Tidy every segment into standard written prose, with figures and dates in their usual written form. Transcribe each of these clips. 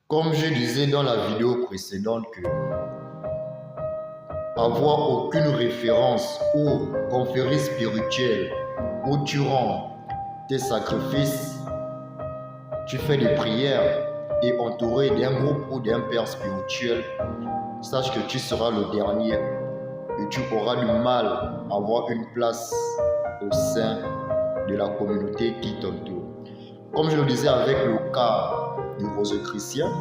Comme je disais dans la vidéo précédente que avoir aucune référence ou conférences spirituelle où tu rends tes sacrifices, tu fais des prières et entouré d'un groupe ou d'un père spirituel, sache que tu seras le dernier et tu auras du mal à avoir une place au sein de la communauté qui t'entoure. Comme je le disais avec le cas du Rosicrucien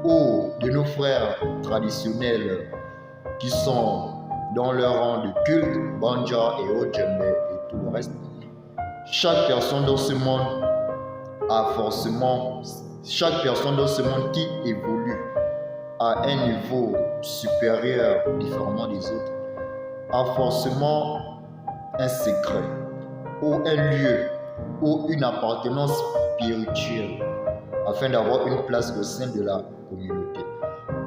ou de nos frères traditionnels qui sont dans leur rang de culte, Banja et autres, Djembe et tout le reste. Chaque personne dans ce monde qui évolue à un niveau supérieur, différemment des autres, a forcément un secret ou un lieu ou une appartenance spirituelle afin d'avoir une place au sein de la communauté.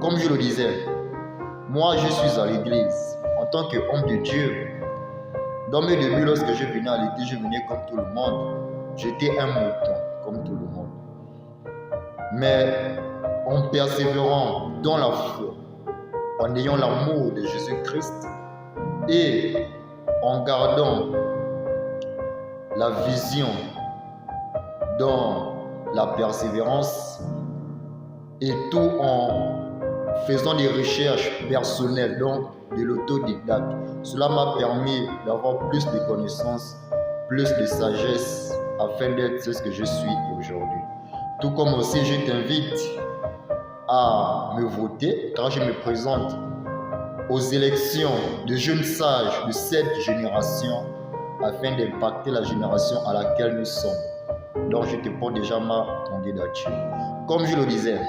Comme je le disais, moi je suis à l'église en tant qu'homme de Dieu. Dans mes débuts, lorsque je venais à l'église, je venais comme tout le monde. J'étais un mouton comme tout le monde. Mais en persévérant dans la foi, en ayant l'amour de Jésus-Christ et en gardant la vision dans la persévérance et tout en faisant des recherches personnelles, donc de l'autodidacte. Cela m'a permis d'avoir plus de connaissances, plus de sagesse afin d'être ce que je suis aujourd'hui. Tout comme aussi je t'invite à me voter car je me présente aux élections de jeunes sages de cette génération afin d'impacter la génération à laquelle nous sommes. Donc je te porte déjà ma candidature. Comme je le disais,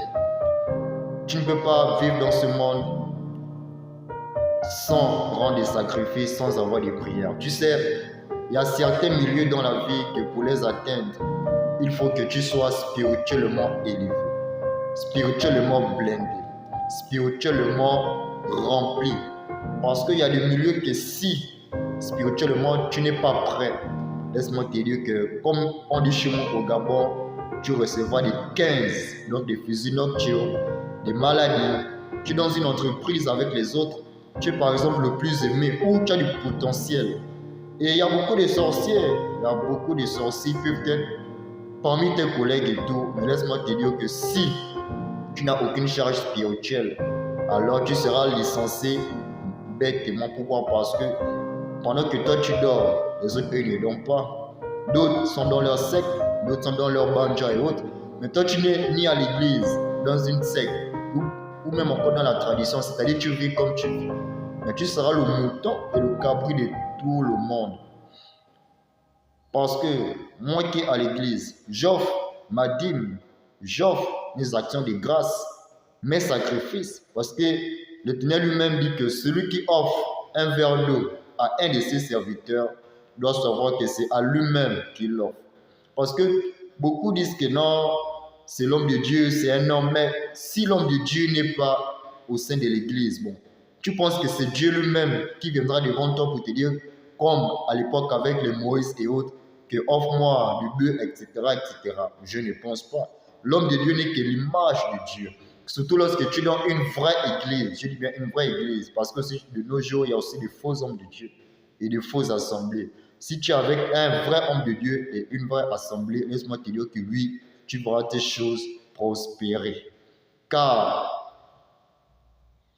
tu ne peux pas vivre dans ce monde sans rendre des sacrifices, sans avoir des prières. Tu sais, il y a certains milieux dans la vie que pour les atteindre, il faut que tu sois spirituellement élevé, spirituellement blindé, spirituellement rempli. Parce qu'il y a des milieux que si spirituellement tu n'es pas prêt, laisse-moi te dire que comme on dit chez moi au Gabon, tu recevras des 15, donc des fusils nocturnes, des maladies. Tu es dans une entreprise avec les autres, tu es par exemple le plus aimé ou tu as du potentiel. Et il y a beaucoup de sorciers, qui peuvent être parmi tes collègues et tout. Mais laisse-moi te dire que si tu n'as aucune charge spirituelle, alors tu seras licencié bêtement. Pourquoi? Parce que pendant que toi tu dors, les autres eux ne dorment pas. D'autres sont dans leur secte, d'autres sont dans leur banja et autres. Mais toi tu n'es ni à l'église, dans une secte, ou même encore dans la tradition, c'est-à-dire tu vis comme tu vis. Mais tu seras le mouton et le cabri de tout le monde. Parce que moi qui est à l'église, j'offre ma dîme, j'offre mes actions de grâce, mes sacrifices. Parce que l'Éternel lui-même dit que celui qui offre un verre d'eau à un de ses serviteurs doit savoir que c'est à lui-même qu'il l'offre. Parce que beaucoup disent que non, c'est l'homme de Dieu, c'est un homme. Mais si l'homme de Dieu n'est pas au sein de l'église, bon, tu penses que c'est Dieu lui-même qui viendra devant toi pour te dire, comme à l'époque avec les Moïse et autres, que offre-moi du bœuf, etc., etc. Je ne pense pas. L'homme de Dieu n'est que l'image de Dieu. Surtout lorsque tu es dans une vraie église. Je dis bien une vraie église. Parce que de nos jours, il y a aussi des faux hommes de Dieu et des fausses assemblées. Si tu es avec un vrai homme de Dieu et une vraie assemblée, laisse-moi te dire que lui, tu verras tes choses prospérer. Car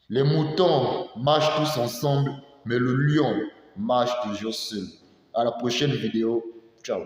les moutons marchent tous ensemble, mais le lion marche toujours seul. À la prochaine vidéo. Ciao.